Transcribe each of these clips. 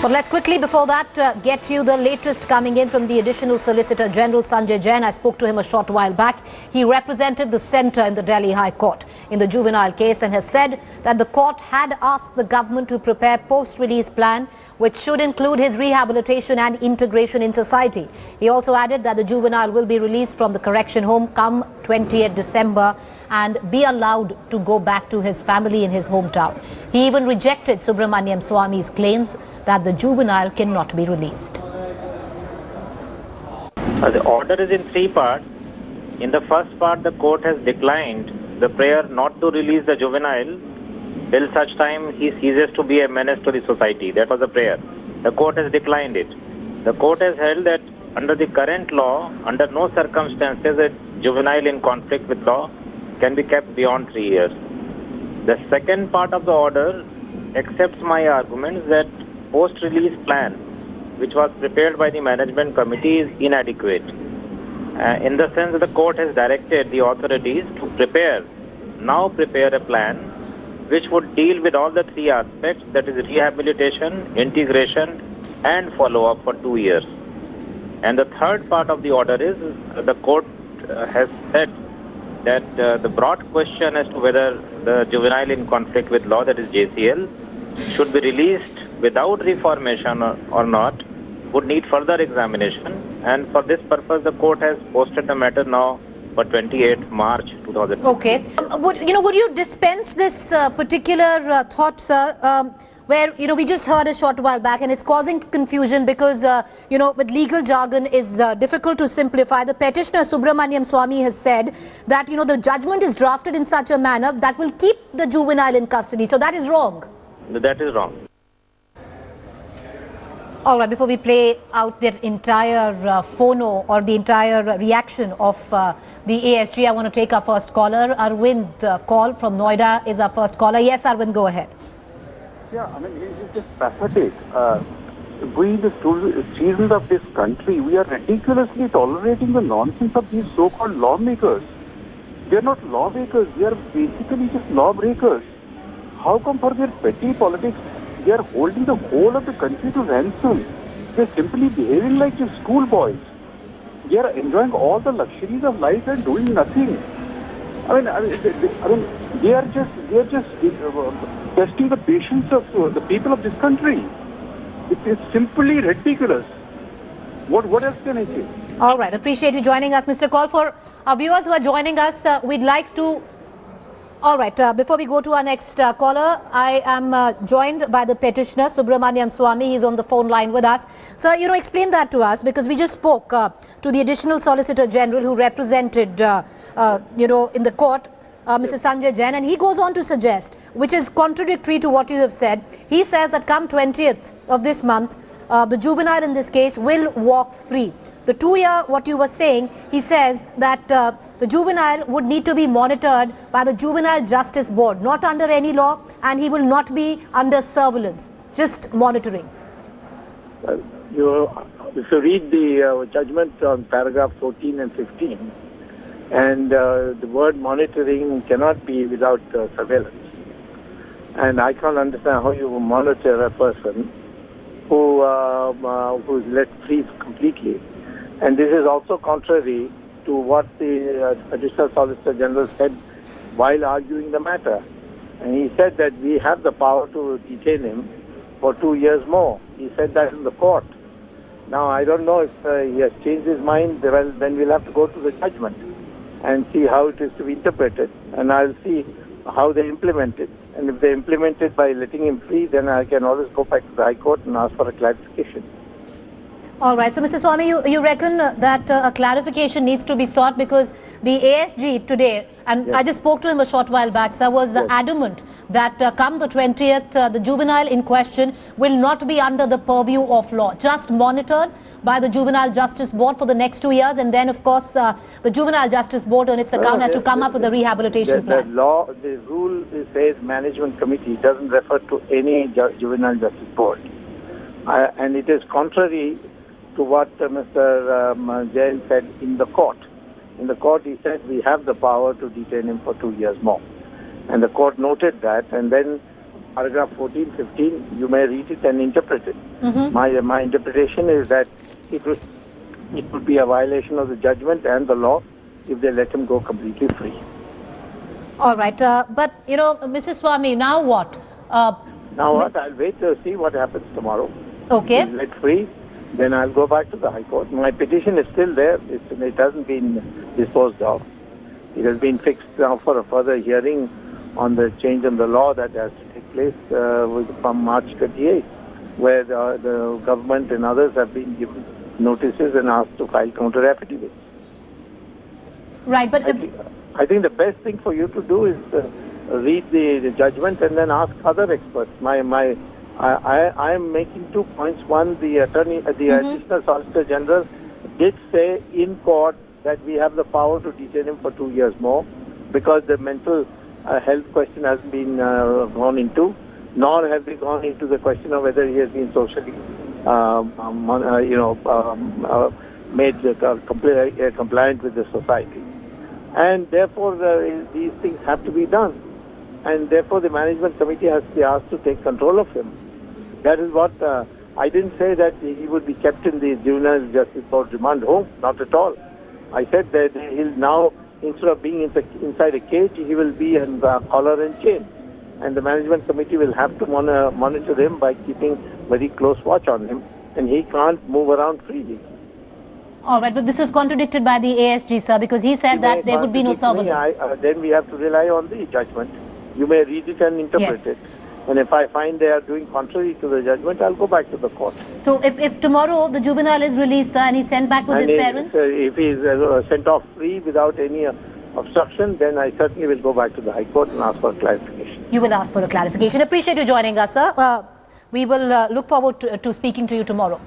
But let's quickly, before that, get you the latest coming in from the Additional Solicitor General Sanjay Jain. I spoke to him a short while back. He represented the centre in the Delhi High Court in the juvenile case and has said that the court had asked the government to prepare post-release plan which should include his rehabilitation and integration in society. He also added that the juvenile will be released from the correction home come 20th December and be allowed to go back to his family in his hometown. He even rejected Subramaniam Swamy's claims that the juvenile cannot be released. The order is in three parts. In the first part, the court has declined the prayer not to release the juvenile till such time he ceases to be a menace to the society. That was the prayer. The court has declined it. The court has held that under the current law, under no circumstances, a juvenile in conflict with law can be kept beyond 3 years. The second part of the order accepts my arguments that post-release plan, which was prepared by the management committee, is inadequate. In the sense that the court has directed the authorities to prepare a plan which would deal with all the three aspects, that is rehabilitation, integration and follow-up for 2 years. And the third part of the order is the court has said that the broad question as to whether the juvenile in conflict with law, that is JCL, should be released without reformation or not would need further examination, and for this purpose the court has posted the matter now for 28th March 2000. Okay. Would you dispense this particular thought, sir, where, we just heard a short while back and it's causing confusion because, with legal jargon is difficult to simplify. The petitioner Subramaniam Swamy has said that, the judgment is drafted in such a manner that will keep the juvenile in custody. So that is wrong. That is wrong. All right, before we play out the entire phono or the entire reaction of the ASG, I want to take our first caller. Arvind call from Noida is our first caller. Yes, Arvind, go ahead. Yeah, it's just pathetic. We, the citizens of this country, we are ridiculously tolerating the nonsense of these so-called lawmakers. They are not lawmakers, they are basically just lawbreakers. How come for their petty politics, they are holding the whole of the country to ransom? They are simply behaving like just schoolboys. They are enjoying all the luxuries of life and doing nothing. They are just testing the patience of the people of this country. It is simply ridiculous. What else can I say? All right, appreciate you joining us, Mr. Call. For our viewers who are joining us, we'd like to... All right, before we go to our next caller, I am joined by the petitioner, Subramaniam Swamy. He's on the phone line with us. So, explain that to us, because we just spoke to the Additional Solicitor General who represented, in the court, Mr. Sanjay Jain, and he goes on to suggest, which is contradictory to what you have said. He says that come 20th of this month, the juvenile in this case will walk free. The 2-year, what you were saying, he says that the juvenile would need to be monitored by the Juvenile Justice Board, not under any law, and he will not be under surveillance, just monitoring. If you read the judgment on paragraph 14 and 15, and the word monitoring cannot be without surveillance. And I can't understand how you monitor a person who is let free completely. And this is also contrary to what the Additional Solicitor General said while arguing the matter. And he said that we have the power to detain him for 2 years more. He said that in the court. Now, I don't know if he has changed his mind. Well, then we'll have to go to the judgment and see how it is to be interpreted. And I'll see how they implement it. And if they implement it by letting him free, then I can always go back to the High Court and ask for a clarification. All right. So, Mr. Swamy, you reckon that a clarification needs to be sought because the ASG today, and yes, I just spoke to him a short while back, sir, was adamant that come the 20th, the juvenile in question will not be under the purview of law, just monitored by the Juvenile Justice Board for the next 2 years. And then, of course, the Juvenile Justice Board on its account has to come up with a rehabilitation plan. The rule says management committee, doesn't refer to any Juvenile Justice Board. And it is contrary to what Mr. Jain said in the court. In the court, he said we have the power to detain him for 2 years more. And the court noted that, and then paragraph 14, 15, you may read it and interpret it. My interpretation is that it would be a violation of the judgment and the law if they let him go completely free. All right, but Mr. Swami, now what? Now what? I'll wait to see what happens tomorrow. Okay. If he's let free, then I'll go back to the High Court. My petition is still there. It hasn't been disposed of. It has been fixed now for a further hearing on the change in the law that has to take place from March 28, where the government and others have been given notices and asked to file counter affidavits. Right, but I think the best thing for you to do is read the judgment and then ask other experts. I am making 2 points. One, the Additional Solicitor General did say in court that we have the power to detain him for 2 years more because the mental health question hasn't been gone into, nor have we gone into the question of whether he has been socially, made compliant with the society. And therefore, these things have to be done. And therefore, the management committee has to be asked to take control of him. That is what I didn't say that he would be kept in the Juvenile Justice Court remand home. Not at all. I said that he'll now, instead of being inside a cage, he will be in collar and chain. And the management committee will have to monitor him by keeping very close watch on him. And he can't move around freely. all right, but this was contradicted by the ASG, sir, because he said that there would be no surveillance. Then we have to rely on the judgment. You may read it and interpret it. And if I find they are doing contrary to the judgment, I'll go back to the court. So if tomorrow the juvenile is released, sir, and he's sent back with his parents? If he's sent off free without any obstruction, then I certainly will go back to the High Court and ask for clarification. You will ask for a clarification. Appreciate you joining us, sir. We will look forward to speaking to you tomorrow.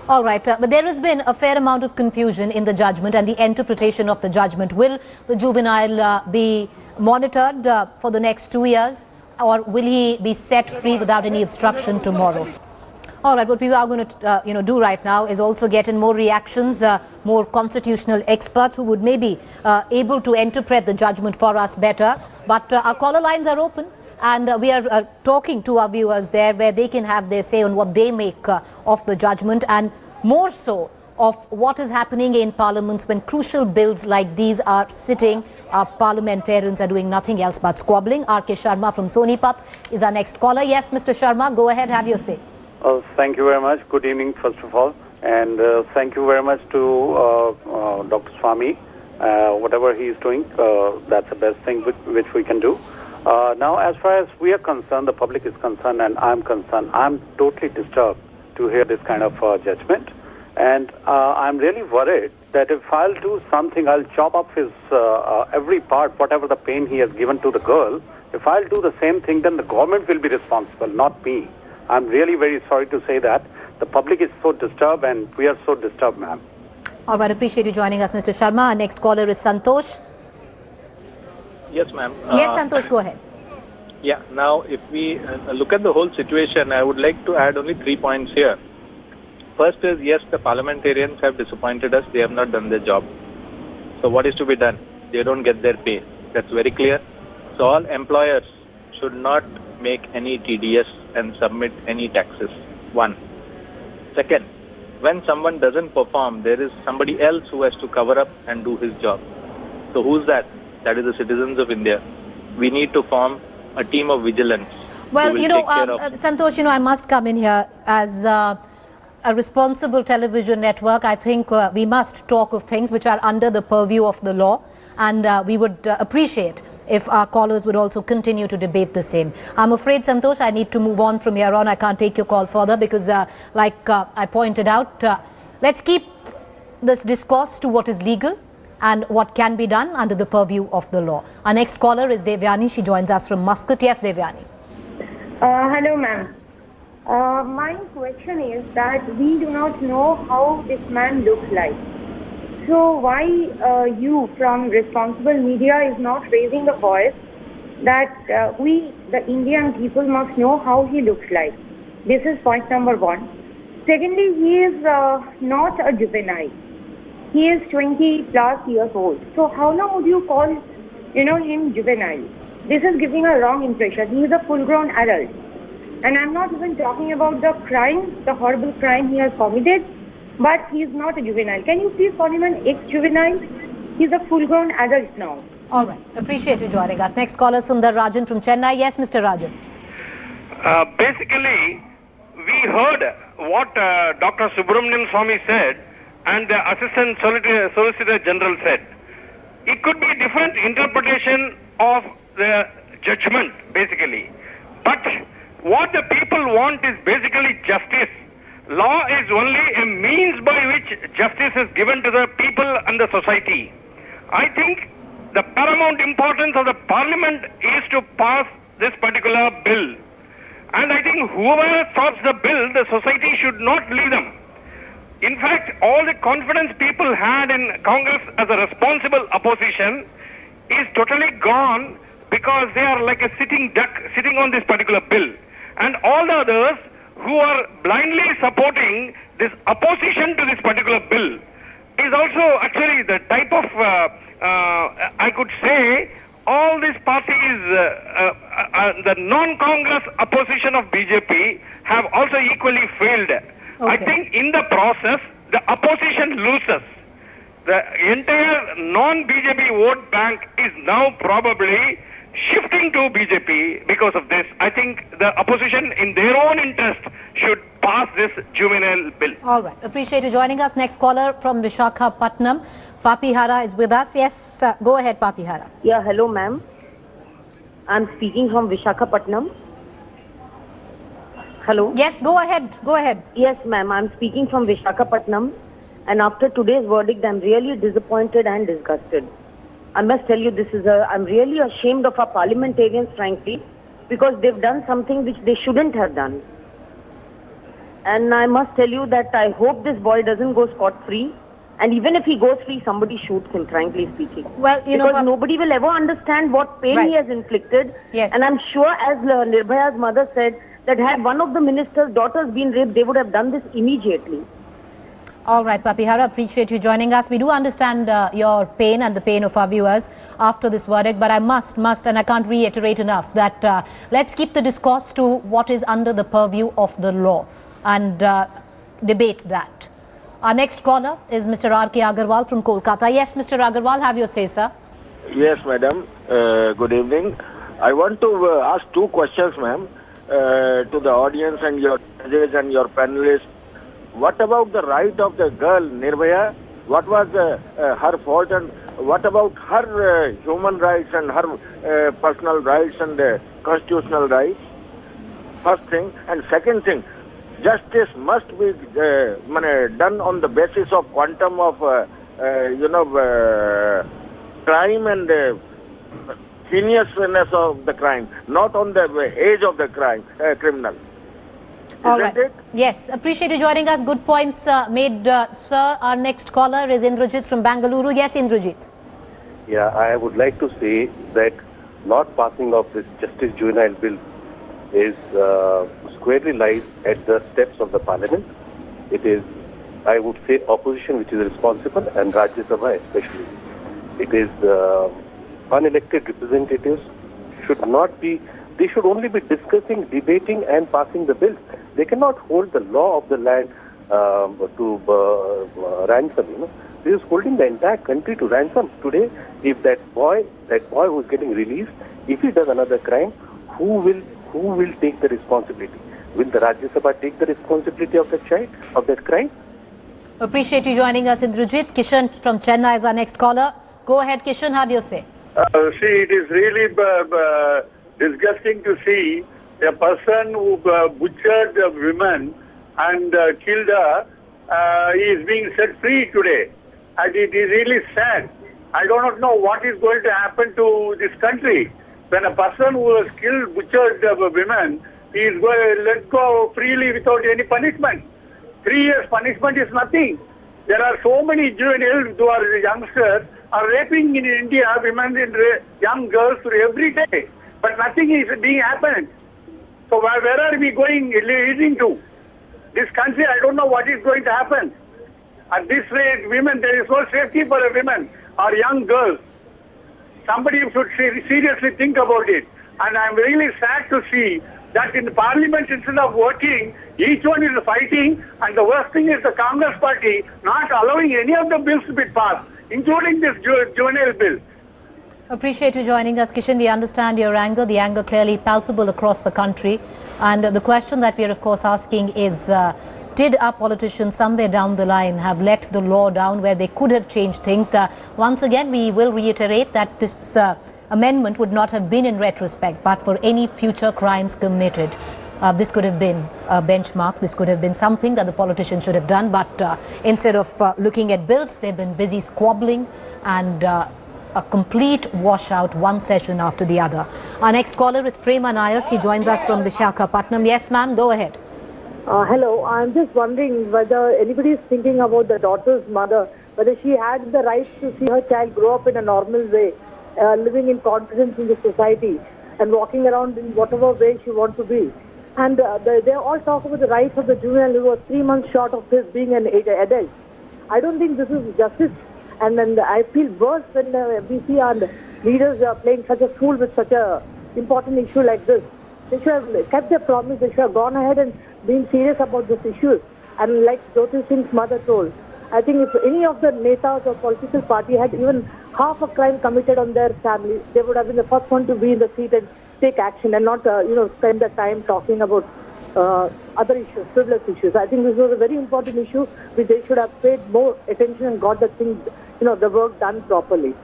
All right, but there has been a fair amount of confusion in the judgment and the interpretation of the judgment. Will the juvenile be monitored for the next 2 years, or will he be set free without any obstruction tomorrow? All right, what we are going to do right now is also get in more reactions, more constitutional experts who would maybe able to interpret the judgment for us better. But our caller lines are open. And we are talking to our viewers there where they can have their say on what they make of the judgment, and more so of what is happening in parliaments when crucial bills like these are sitting. Our parliamentarians are doing nothing else but squabbling. R.K. Sharma from Sonipat is our next caller. Yes, Mr. Sharma, go ahead, have your say. Thank you very much. Good evening, first of all. And thank you very much to Dr. Swami. Whatever he is doing, that's the best thing which we can do. Now, as far as we are concerned, the public is concerned, and I'm concerned, I'm totally disturbed to hear this kind of judgment. And I'm really worried that if I'll do something, I'll chop up his every part, whatever the pain he has given to the girl. If I'll do the same thing, then the government will be responsible, not me. I'm really very sorry to say that. The public is so disturbed, and we are so disturbed, ma'am. All right, appreciate you joining us, Mr. Sharma. Our next caller is Santosh. Yes, ma'am. Yes, Santosh, go ahead. Yeah, now if we look at the whole situation, I would like to add only 3 points here. First is, yes, the parliamentarians have disappointed us. They have not done their job. So what is to be done? They don't get their pay. That's very clear. So all employers should not make any TDS and submit any taxes. One. Second, when someone doesn't perform, there is somebody else who has to cover up and do his job. So who's that? That is the citizens of India. We need to form a team of vigilance. Well, Santosh, I must come in here as a responsible television network. I think we must talk of things which are under the purview of the law, and we would appreciate if our callers would also continue to debate the same. I'm afraid, Santosh, I need to move on from here on. I can't take your call further because, like I pointed out, let's keep this discourse to what is legal and what can be done under the purview of the law. Our next caller is Devyani. She joins us from Muscat. Yes, Devyani. Hello, ma'am. My question is that we do not know how this man looks like. So why you from responsible media is not raising a voice that we, the Indian people, must know how he looks like? This is point number one. Secondly, he is not a juvenile. He is 20 plus years old. So how long would you call him juvenile. This is giving a wrong impression. He is a full-grown adult. And I'm not even talking about the crime, the horrible crime he has committed, but he is not a juvenile. Can you please call him an ex-juvenile? He's a full-grown adult now. All right. Appreciate you joining us. Next caller, Sundar Rajan from Chennai. Yes, Mr. Rajan. Basically, we heard what Dr. Subramaniam Swamy said and the Assistant Solicitor General said. It could be a different interpretation of the judgment, basically. But what the people want is basically justice. Law is only a means by which justice is given to the people and the society. I think the paramount importance of the parliament is to pass this particular bill. And I think whoever stops the bill, the society should not leave them. In fact, all the confidence people had in Congress as a responsible opposition is totally gone because they are like a sitting duck sitting on this particular bill. And all the others who are blindly supporting this opposition to this particular bill is also actually the type of, I could say, all these parties, the non-Congress opposition of BJP have also equally failed. I think in the process, the opposition loses. The entire non-BJP vote bank is now probably shifting to BJP because of this. I think the opposition in their own interest should pass this juvenile bill. All right. Appreciate you joining us. Next caller from Visakhapatnam. Papihara is with us. Yes, go ahead, Papihara. Yeah, hello, ma'am. I'm speaking from Visakhapatnam. Hello? Yes, go ahead. Go ahead. Yes, ma'am. I'm speaking from Visakhapatnam. And after today's verdict, I'm really disappointed and disgusted. I must tell you, I'm really ashamed of our parliamentarians, frankly, because they've done something which they shouldn't have done. And I must tell you that I hope this boy doesn't go scot-free. And even if he goes free, somebody shoots him, frankly speaking. Well, because nobody will ever understand what pain he has inflicted. Yes. And I'm sure, as Nirbhaya's mother said, that had one of the minister's daughters been raped, they would have done this immediately. All right, Papihara, appreciate you joining us. We do understand your pain and the pain of our viewers after this verdict, but I must, and I can't reiterate enough that let's keep the discourse to what is under the purview of the law and debate that. Our next caller is Mr. R.K. Agarwal from Kolkata. Yes, Mr. Agarwal, have your say, sir. Yes, madam. Good evening. I want to ask two questions, ma'am, to the audience and your judges and your panelists. What about the right of the girl, Nirbhaya? What was her fault, and what about her human rights and her personal rights and constitutional rights? First thing. And second thing, justice must be done on the basis of quantum of, crime and heinousness of the crime, not on the age of the criminal. All right. Yes, appreciate you joining us. Good points made, sir. Our next caller is Indrajit from Bangalore. Yes, Indrajit. Yeah, I would like to say that not passing of this Justice Juvenile Bill is squarely lies at the steps of the Parliament. It is, I would say, opposition which is responsible, and Rajya Sabha especially. It is unelected representatives should not be. They should only be discussing, debating, and passing the bills. They cannot hold the law of the land to ransom. This is holding the entire country to ransom. Today, if that boy who is getting released, if he does another crime, who will take the responsibility? Will the Rajya Sabha take the responsibility of that child, of that crime? Appreciate you joining us, Indrajit. Kishan from Chennai is our next caller. Go ahead, Kishan. Have your say. See, it is really disgusting to see a person who butchered a woman and killed her is being set free today. And it is really sad. I do not know what is going to happen to this country. When a person who has killed, butchered a woman is going to let go freely without any punishment. 3 years punishment is nothing. There are so many juveniles who are youngsters are raping in India women and young girls every day. But nothing is being happened. So where are we leading to? This country, I don't know what is going to happen. At this rate, women, there is no safety for a women or young girls. somebody should seriously think about it. And I'm really sad to see that in the parliament, instead of working, each one is fighting, and the worst thing is the Congress party not allowing any of the bills to be passed, including this juvenile bill. Appreciate you joining us, Kishan. We understand your anger, the anger clearly palpable across the country. And the question that we are, of course, asking is, did our politicians somewhere down the line have let the law down where they could have changed things? Once again, we will reiterate that this amendment would not have been in retrospect, but for any future crimes committed. This could have been a benchmark. This could have been something that the politicians should have done. But instead of looking at bills, they've been busy squabbling and a complete washout, one session after the other. Our next caller is Prema Nair. She joins us from Visakhapatnam. Yes, ma'am, go ahead. Hello. I'm just wondering whether anybody is thinking about the daughter's mother, whether she had the right to see her child grow up in a normal way, living in confidence in the society and walking around in whatever way she wants to be. And they all talk about the rights of the juvenile who was 3 months short of his being an adult. I don't think this is justice. And then I feel worse when we see our leaders playing such a fool with such a important issue like this. They should have kept their promise. They should have gone ahead and been serious about this issue. And like Jyoti Singh's mother told, I think if any of the netas or political party had even half a crime committed on their family, they would have been the first one to be in the seat and take action and not, spend the time talking about other issues, frivolous issues. I think this was a very important issue which they should have paid more attention and got the thing, the work done properly.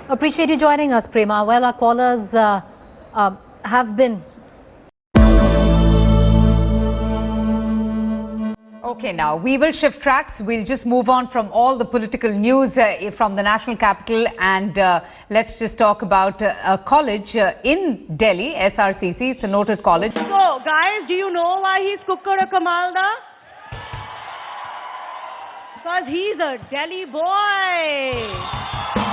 Appreciate you joining us, Prema. Well, our callers have been... Okay, now we will shift tracks. We'll just move on from all the political news from the national capital, and let's just talk about a college in Delhi, SRCC. It's a noted college. So, guys, do you know why he's Kukkara Kamalda? Because he's a Delhi boy.